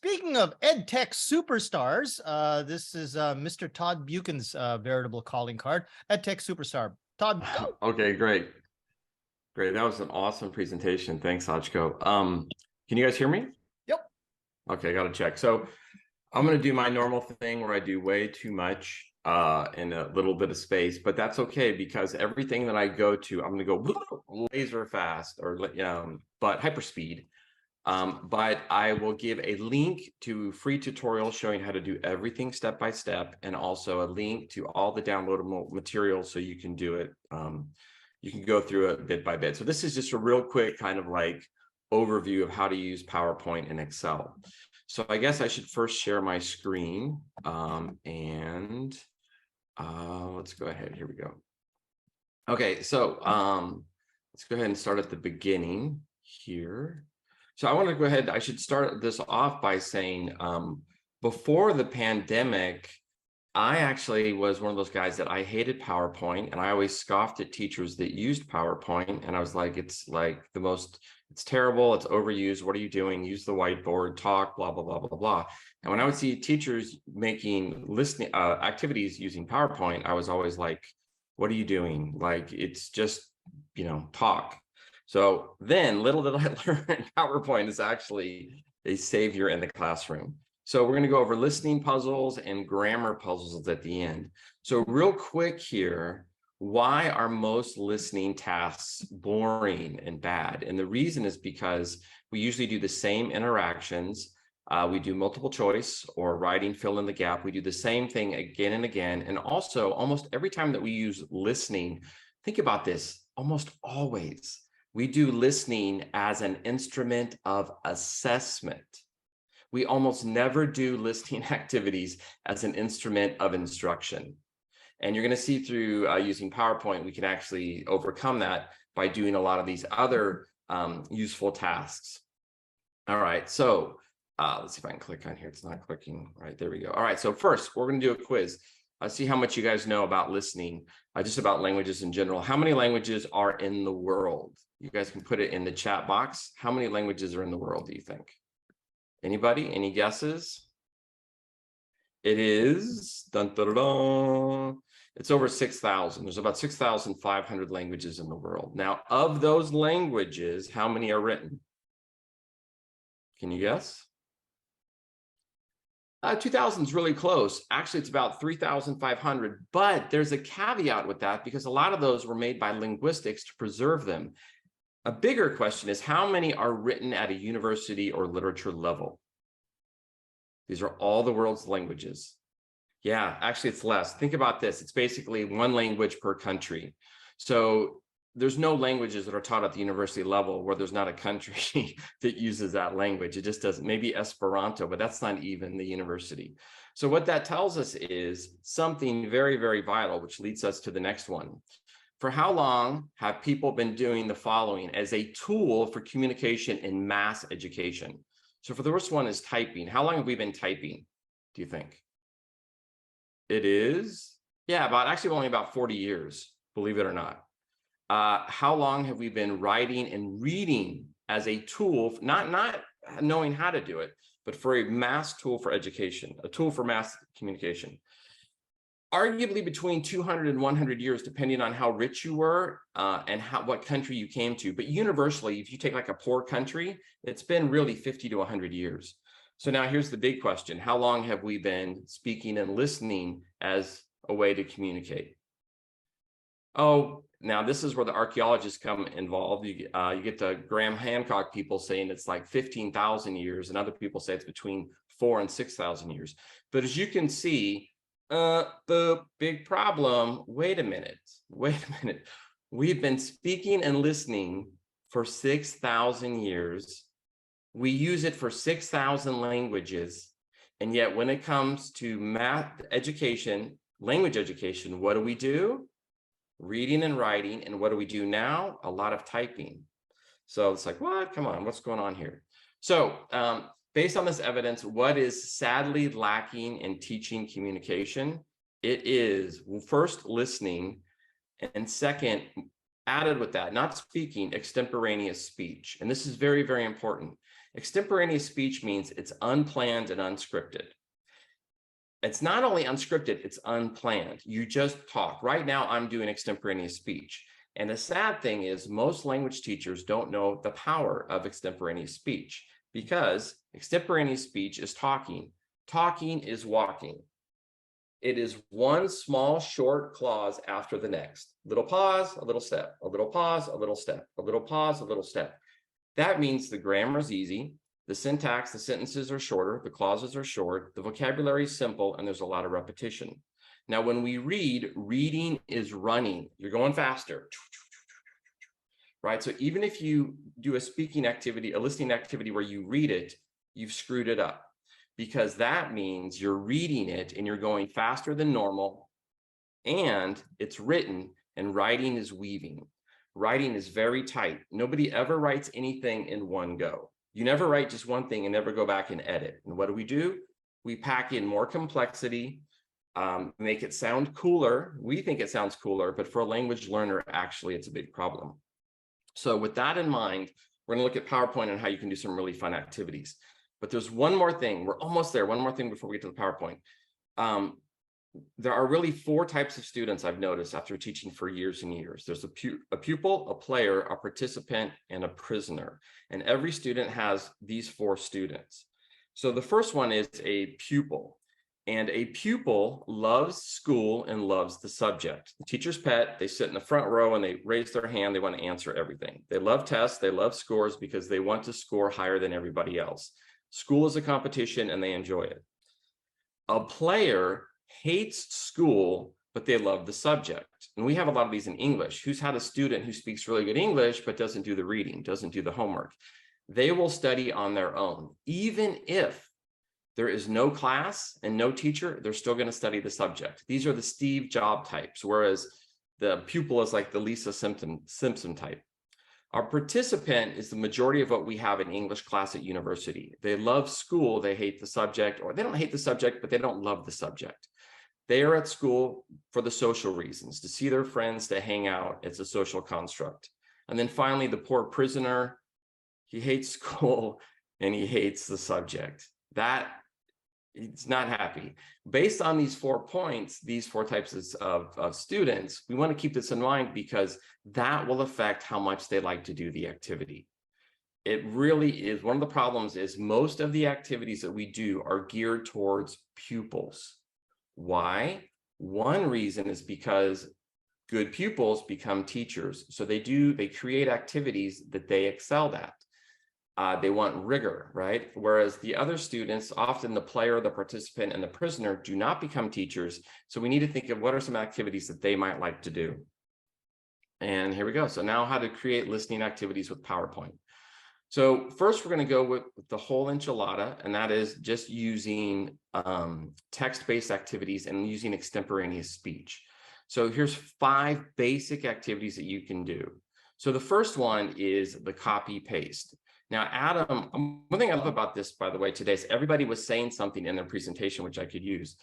Speaking of EdTech superstars, this is Mr. Todd Beuckens' veritable calling card. EdTech superstar. Todd, go. Okay, great. Great. That was an awesome presentation. Thanks, Hachko. Can you guys hear me? Yep. Okay, got to check. So I'm going to do my normal thing where I do way too much in a little bit of space, but that's okay because everything that I go to, I'm going to go laser fast or but hyperspeed. But I will give a link to free tutorials showing how to do everything step by step, and also a link to all the downloadable materials so you can do it. You can go through it bit by bit. So this is just a real quick kind of like overview of how to use PowerPoint and Excel. So I guess I should first share my screen let's go ahead. Here we go. Okay, so let's go ahead and start at the beginning here. So I want to go ahead. I should start this off by saying before the pandemic, I actually was one of those guys that I hated PowerPoint, and I always scoffed at teachers that used PowerPoint. And I was like, it's terrible. It's overused. What are you doing? Use the whiteboard, talk, blah, blah, blah, blah, blah. And when I would see teachers making listening activities using PowerPoint, I was always like, what are you doing? Like, it's just, talk. So then little did I learn, PowerPoint is actually a savior in the classroom. So we're going to go over listening puzzles and grammar puzzles at the end. So real quick here, why are most listening tasks boring and bad? And the reason is because we usually do the same interactions. We do multiple choice or writing, fill in the gap. We do the same thing again and again. And also almost every time that we use listening, think about this, almost always we do listening as an instrument of assessment. We almost never do listening activities as an instrument of instruction. And you're going to see through using PowerPoint, we can actually overcome that by doing a lot of these other useful tasks. All right, so let's see if I can click on here. It's not clicking. All right, there we go. All right, so first, we're going to do a quiz. See how much you guys know about listening, just about languages in general. How many languages are in the world? You guys can put it in the chat box. How many languages are in the world, do you think? Anybody? Any guesses? It is, dun, dun, dun, dun. It's over 6,000. There's about 6,500 languages in the world. Now, of those languages, how many are written? Can you guess? 2,000 is really close. Actually, it's about 3,500, but there's a caveat with that because a lot of those were made by linguistics to preserve them. A bigger question is how many are written at a university or literature level? These are all the world's languages. Yeah, actually it's less. Think about this. It's basically one language per country. So there's no languages that are taught at the university level where there's not a country that uses that language. It just doesn't. Maybe Esperanto, but that's not even the university. So what that tells us is something very, very vital, which leads us to the next one. For how long have people been doing the following as a tool for communication in mass education? So for the first one is typing. How long have we been typing, do you think? It is, actually only about 40 years, believe it or not. How long have we been writing and reading as a tool, not knowing how to do it, but for a mass tool for education, a tool for mass communication? Arguably between 200 and 100 years, depending on how rich you were and what country you came to. But universally, if you take like a poor country, it's been really 50 to 100 years. So now here's the big question. How long have we been speaking and listening as a way to communicate? Oh, now this is where the archaeologists come involved. You get the Graham Hancock people saying it's like 15,000 years, and other people say it's between 4,000 and 6,000 years. But as you can see, the big problem, wait a minute. We've been speaking and listening for 6,000 years. We use it for 6,000 languages. And yet when it comes to math education, language education, what do? Reading and writing. And what do we do now? A lot of typing. So it's like, what? Come on, what's going on here? So based on this evidence, what is sadly lacking in teaching communication? It is, well, first, listening, and second, added with that, not speaking, extemporaneous speech. And this is very, very important. Extemporaneous speech means it's unplanned and unscripted. It's not only unscripted, it's unplanned. You just talk. Right now, I'm doing extemporaneous speech. And the sad thing is most language teachers don't know the power of extemporaneous speech because extemporaneous speech is talking. Talking is walking. It is one small short clause after the next. Little pause, a little step, a little pause, a little step, a little pause, a little step. That means the grammar is easy. The syntax, the sentences are shorter, the clauses are short, the vocabulary is simple, and there's a lot of repetition. Now, when we read, reading is running. You're going faster, right? So even if you do a speaking activity, a listening activity where you read it, you've screwed it up because that means you're reading it and you're going faster than normal and it's written and writing is weaving. Writing is very tight. Nobody ever writes anything in one go. You never write just one thing and never go back and edit. And what do? We pack in more complexity, make it sound cooler. We think it sounds cooler, but for a language learner, actually, it's a big problem. So with that in mind, we're going to look at PowerPoint and how you can do some really fun activities. But there's one more thing. We're almost there. One more thing before we get to the PowerPoint. There are really 4 types of students I've noticed after teaching for years and years. There's a pupil, a player, a participant, and a prisoner. And every student has these 4 students. So the first one is a pupil. And a pupil loves school and loves the subject. The teacher's pet, they sit in the front row and they raise their hand. They want to answer everything. They love tests. They love scores because they want to score higher than everybody else. School is a competition and they enjoy it. A player hates school, but they love the subject. And we have a lot of these in English. Who's had a student who speaks really good English, but doesn't do the reading, doesn't do the homework? They will study on their own. Even if there is no class and no teacher, they're still going to study the subject. These are the Steve Jobs types, whereas the pupil is like the Lisa Simpson type. Our participant is the majority of what we have in English class at university. They love school, they hate the subject, or they don't hate the subject, but they don't love the subject. They are at school for the social reasons, to see their friends, to hang out. It's a social construct. And then finally, the poor prisoner, he hates school and he hates the subject. He's not happy. Based on these 4 points, these 4 types of students, we want to keep this in mind because that will affect how much they like to do the activity. It really is. One of the problems is most of the activities that we do are geared towards pupils. Why? One reason is because good pupils become teachers. So they create activities that they excel at. They want rigor, right? Whereas the other students, often the player, the participant, and the prisoner do not become teachers. So we need to think of what are some activities that they might like to do. And here we go. So now how to create listening activities with PowerPoint. So first we're going to go with the whole enchilada, and that is just using text-based activities and using extemporaneous speech. So here's 5 basic activities that you can do. So the first one is the copy paste. Now, Adam, one thing I love about this, by the way, today is everybody was saying something in their presentation, which I could use.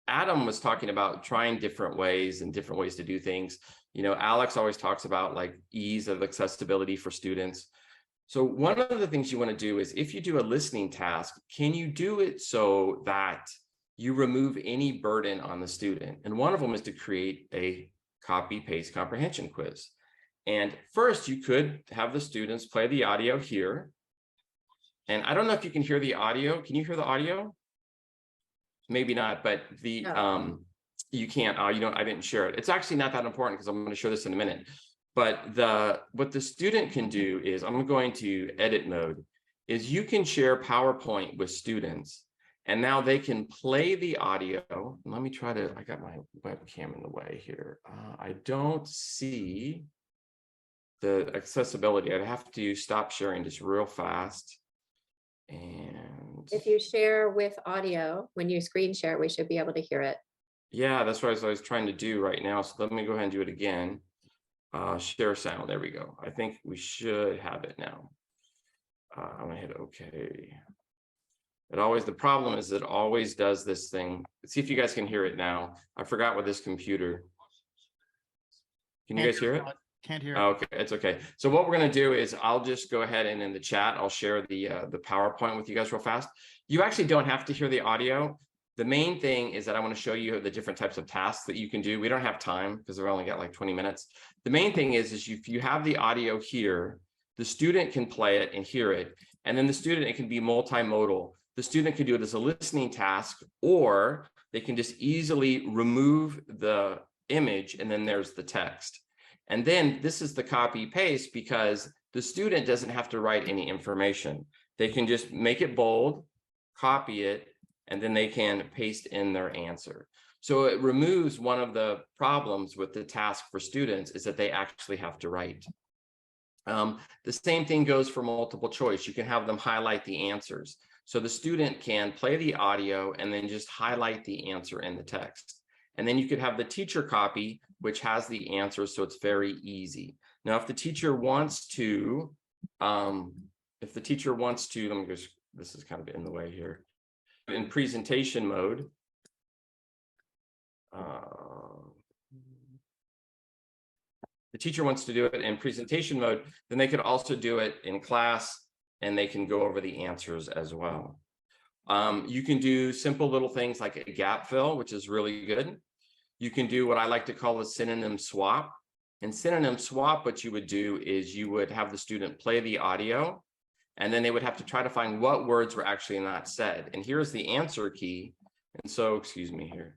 Adam was talking about trying different ways to do things. You know, Alex always talks about like ease of accessibility for students. So one of the things you want to do is if you do a listening task, can you do it so that you remove any burden on the student? And one of them is to create a copy paste comprehension quiz. And first, you could have the students play the audio here. And I don't know if you can hear the audio. Can you hear the audio? Maybe not, but the you can't. I didn't share it. It's actually not that important because I'm going to show this in a minute. But what the student can do is, I'm going to edit mode, is you can share PowerPoint with students. And now they can play the audio. Let me try to, I got my webcam in the way here. I don't see the accessibility. I'd have to stop sharing just real fast. And if you share with audio, when you screen share, we should be able to hear it. Yeah, that's what I was trying to do right now. So let me go ahead and do it again. Share sound. There we go. I think we should have it now. I'm gonna hit OK. The problem is it always does this thing. Let's see if you guys can hear it now. I forgot with this computer. Can you guys hear it? Can't hear. Okay, it's okay. So what we're going to do is I'll just go ahead and in the chat, I'll share the PowerPoint with you guys real fast. You actually don't have to hear the audio. The main thing is that I want to show you the different types of tasks that you can do. We don't have time because we've only got like 20 minutes. The main thing is if you have the audio here, the student can play it and hear it. And then the student, it can be multimodal. The student can do it as a listening task, or they can just easily remove the image and then there's the text. And then this is the copy paste because the student doesn't have to write any information. They can just make it bold, copy it, and then they can paste in their answer. So it removes one of the problems with the task for students is that they actually have to write. The same thing goes for multiple choice. You can have them highlight the answers. So the student can play the audio and then just highlight the answer in the text. And then you could have the teacher copy, which has the answers, so it's very easy. Now, if the teacher wants to, let me just, this is kind of in the way here. In presentation mode, the teacher wants to do it in presentation mode, then they could also do it in class and they can go over the answers as well. You can do simple little things like a gap fill, which is really good. You can do what I like to call a synonym swap. In synonym swap, what you would do is you would have the student play the audio, and then they would have to try to find what words were actually not said. And here's the answer key. And so, excuse me here.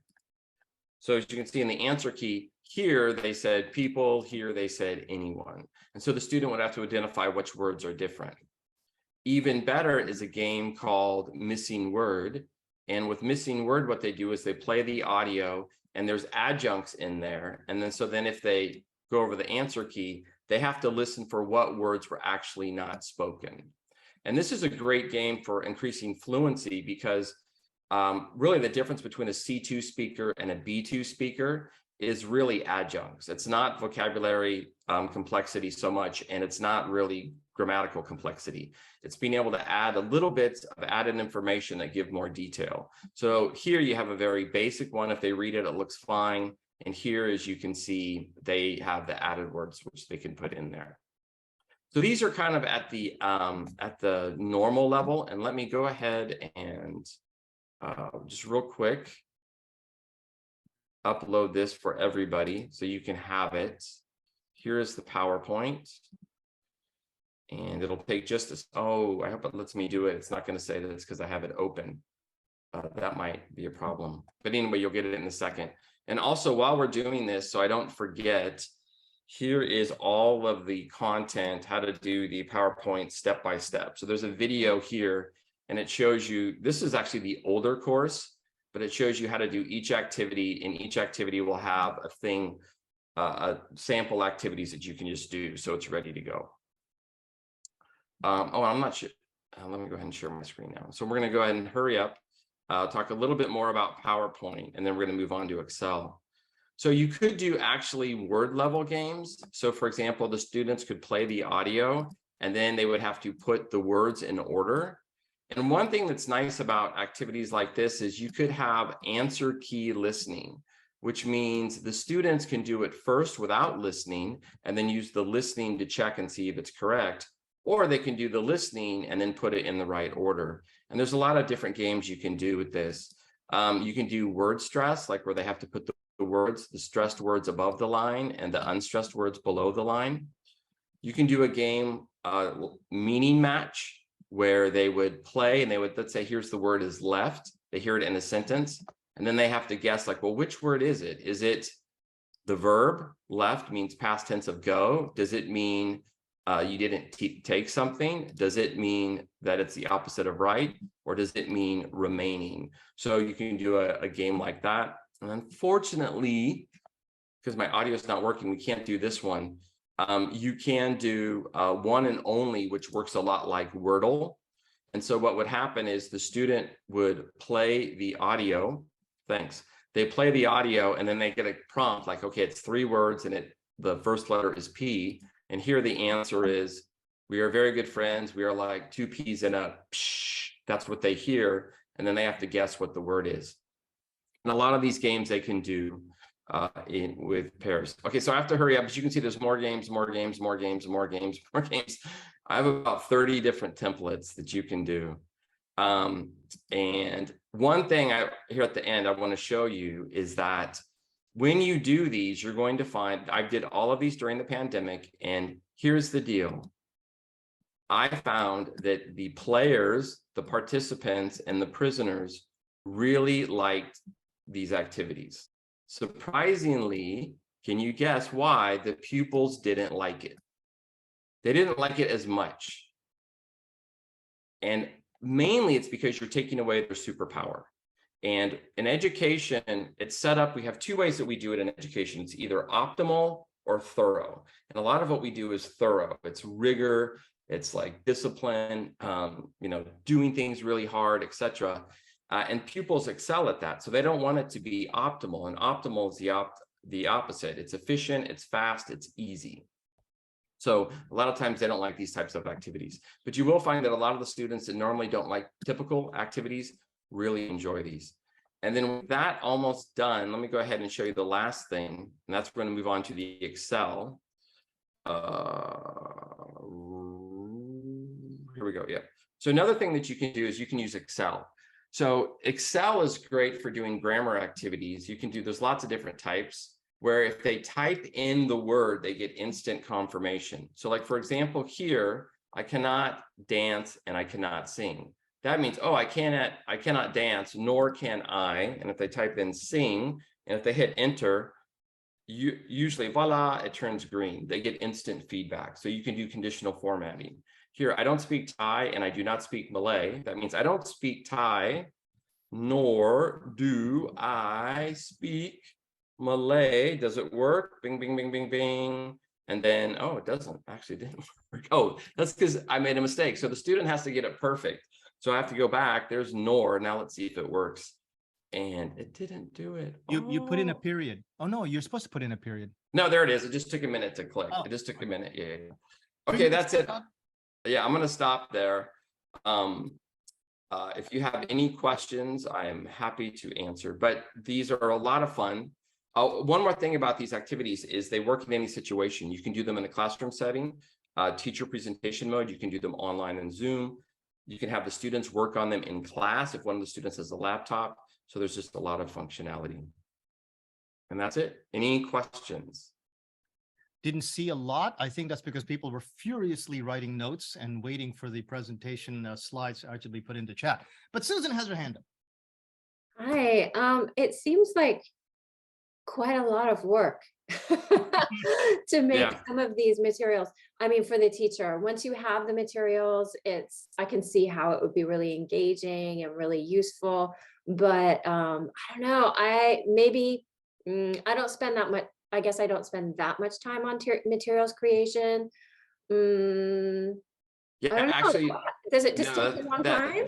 So as you can see in the answer key, here they said people, here they said anyone. And so the student would have to identify which words are different. Even better is a game called Missing Word. And with Missing Word, what they do is they play the audio and there's adjuncts in there. And then so then if they go over the answer key, they have to listen for what words were actually not spoken. And this is a great game for increasing fluency because really the difference between a C2 speaker and a B2 speaker is really adjuncts. It's not vocabulary complexity so much, and it's not really grammatical complexity. It's being able to add a little bit of added information that give more detail. So here you have a very basic one. If they read it, it looks fine. And here, as you can see, they have the added words which they can put in there. So these are kind of at the normal level. And let me go ahead and just real quick upload this for everybody so you can have it. Here is the PowerPoint. And it'll take just as, oh, I hope it lets me do it. It's not going to say this because I have it open. That might be a problem. But anyway, you'll get it in a second. And also, while we're doing this, so I don't forget, here is all of the content, how to do the PowerPoint step by step. So there's a video here, and it shows you, this is actually the older course, but it shows you how to do each activity, and each activity will have a thing, sample activities that you can just do. So it's ready to go. Oh, I'm not sure. Let me go ahead and share my screen now. So we're going to go ahead and hurry up, talk a little bit more about PowerPoint, and then we're going to move on to Excel. So you could do actually word level games. So for example, the students could play the audio, and then they would have to put the words in order. And one thing that's nice about activities like this is you could have answer key listening, which means the students can do it first without listening, and then use the listening to check and see if it's correct. Or they can do the listening and then put it in the right order. And there's a lot of different games you can do with this. You can do word stress, like where they have to put the words, the stressed words above the line and the unstressed words below the line. You can do a game, meaning match, where they would play and they would, let's say, here's the word is left. They hear it in a sentence, and then they have to guess, like, well, which word is it? Is it the verb? Left means past tense of go. Does it mean you didn't take something? Does it mean that it's the opposite of right? Or does it mean remaining? So you can do a game like that. And unfortunately, because my audio is not working, we can't do this one. You can do one and only, which works a lot like Wordle. And so what would happen is the student would play the audio. Thanks. They play the audio and then they get a prompt like, okay, it's 3 words and the first letter is P. And here the answer is, we are very good friends. We are like 2 peas in a psh. That's what they hear. And then they have to guess what the word is. And a lot of these games they can do. with pairs. Okay, so I have to hurry up, but you can see there's more games, more games, more games, more games, more games. I have about 30 different templates that you can do. And one thing here at the end I want to show you is that when you do these, you're going to find, I did all of these during the pandemic, and here's the deal. I found that the players, the participants, and the prisoners really liked these activities. Surprisingly, can you guess why the pupils didn't like it? They didn't like it as much. And mainly it's because you're taking away their superpower. And in education, it's set up, we have two ways that we do it in education. It's either optimal or thorough. And a lot of what we do is thorough. It's rigor, it's like discipline, doing things really hard, etc. And pupils excel at that. So they don't want it to be optimal. And optimal is the opposite. It's efficient, it's fast, it's easy. So a lot of times they don't like these types of activities, but you will find that a lot of the students that normally don't like typical activities really enjoy these. And then with that almost done, let me go ahead and show you the last thing, and that's going to move on to the Excel. Here we go. Yeah. So another thing that you can do is you can use Excel. So Excel is great for doing grammar activities. You can do, there's lots of different types, where if they type in the word, they get instant confirmation. So like, for example, here, I cannot dance and I cannot sing. That means, oh, I cannot dance, nor can I. And if they type in sing, and if they hit enter, usually, voila, it turns green. They get instant feedback. So you can do conditional formatting. Here, I don't speak Thai and I do not speak Malay. That means I don't speak Thai, nor do I speak Malay. Does it work? Bing, bing, bing, bing, bing. And then, oh, it doesn't. Actually, it didn't work. Oh, that's because I made a mistake. So the student has to get it perfect. So I have to go back. There's nor. Now let's see if it works. And it didn't do it. You put in a period. Oh no, you're supposed to put in a period. No, there it is. It just took a minute to click. Oh, it just took a minute. Yeah. Can Okay, you that's it. stop? Yeah, I'm going to stop there. If you have any questions, I am happy to answer, but these are a lot of fun. One more thing about these activities is they work in any situation. You can do them in a classroom setting, teacher presentation mode. You can do them online in Zoom. You can have the students work on them in class if one of the students has a laptop. So there's just a lot of functionality. And that's it. Any questions? Didn't see a lot. I think that's because people were furiously writing notes and waiting for the presentation slides to actually be put into chat. But Susan has her hand up. Hi, it seems like quite a lot of work to make some of these materials. I mean, for the teacher, once you have the materials, I can see how it would be really engaging and really useful. But I don't know, I don't spend that much. I guess I don't spend that much time on materials creation. I don't know. Actually, Does it just take a long time?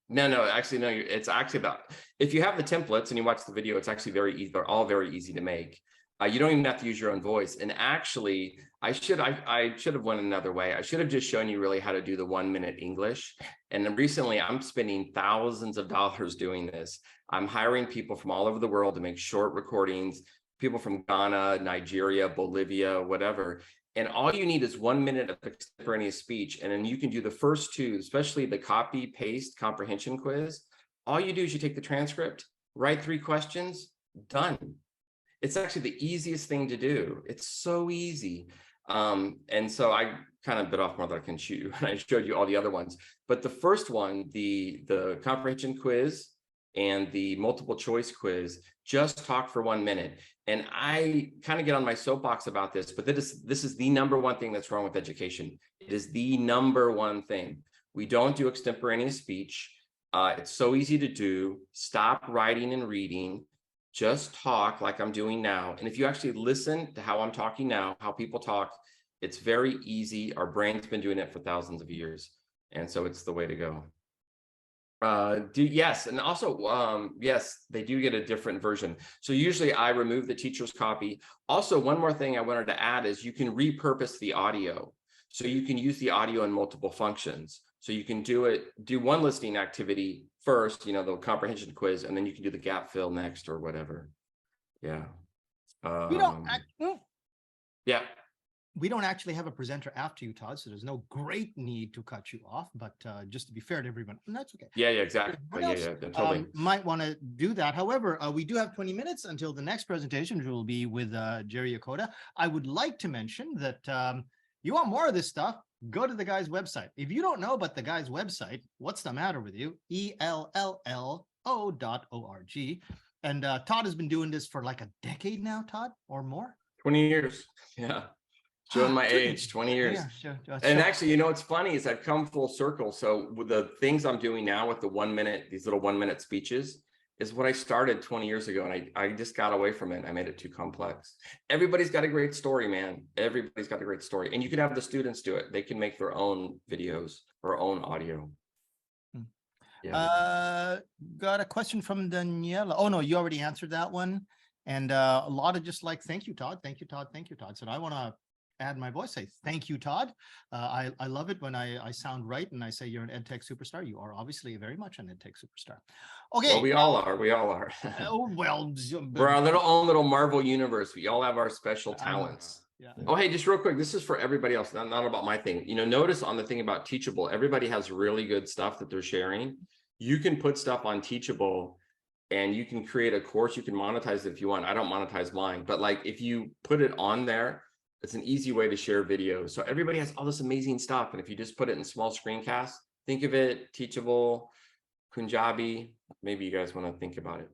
No, actually, no. It's actually about, if you have the templates and you watch the video, it's actually very easy. They're all very easy to make. You don't even have to use your own voice. And actually, I should have went another way. I should have just shown you really how to do the 1 minute English. And then recently, I'm spending thousands of dollars doing this. I'm hiring people from all over the world to make short recordings, people from Ghana, Nigeria, Bolivia, whatever. And all you need is 1 minute of extemporaneous speech. And then you can do the first two, especially the copy paste comprehension quiz. All you do is you take the transcript, write 3 questions, done. It's actually the easiest thing to do. It's so easy. And so I kind of bit off more than I can chew. And I showed you all the other ones. But the first one, the comprehension quiz and the multiple choice quiz, just talk for 1 minute. And I kind of get on my soapbox about this, but this is the #1 thing that's wrong with education. It is the #1 thing. We don't do extemporaneous speech. It's so easy to do. Stop writing and reading. Just talk like I'm doing now. And if you actually listen to how I'm talking now, how people talk, it's very easy. Our brain's been doing it for thousands of years. And so it's the way to go. Yes, and also, yes, they do get a different version. So usually I remove the teacher's copy. Also, one more thing I wanted to add is you can repurpose the audio. So you can use the audio in multiple functions. So you can do one listening activity first, the comprehension quiz, and then you can do the gap fill next or whatever. Yeah. We don't, Yeah. we don't actually have a presenter after you, Todd, so there's no great need to cut you off, but just to be fair to everyone, and that's okay. Yeah, exactly. Everyone Yeah, else, totally. might want to do that. However, we do have 20 minutes until the next presentation, which will be with Jerry Yakoda. I would like to mention that you want more of this stuff, go to the guy's website. If you don't know about the guy's website, what's the matter with you? ELLO.org. And Todd has been doing this for like a decade now, Todd, or more. 20 years. Yeah. Showing my age, 20 years. Yeah, sure. And actually, you know, what's funny is I've come full circle. So with the things I'm doing now with the 1 minute, these little 1 minute speeches is what I started 20 years ago. And I just got away from it. I made it too complex. Everybody's got a great story, man. Everybody's got a great story. And you can have the students do it. They can make their own videos or own audio. Yeah. Got a question from Daniela. Oh, no, you already answered that one. And a lot of just like, thank you, Todd. Thank you, Todd. Thank you, Todd. So I want to add my voice, say thank you, Todd. I love it when I sound right and I say you're an EdTech superstar. You are obviously very much an EdTech superstar. Okay. Well, we all are. We all are. Oh, well, we're our own little Marvel universe. We all have our special talents. Yeah. Oh, hey, just real quick. This is for everybody else, not about my thing. You know, notice on the thing about Teachable, everybody has really good stuff that they're sharing. You can put stuff on Teachable and you can create a course. You can monetize it if you want. I don't monetize mine, but like if you put it on there, it's an easy way to share videos. So everybody has all this amazing stuff. And if you just put it in small screencasts, think of it, Teachable, Punjabi, maybe you guys want to think about it.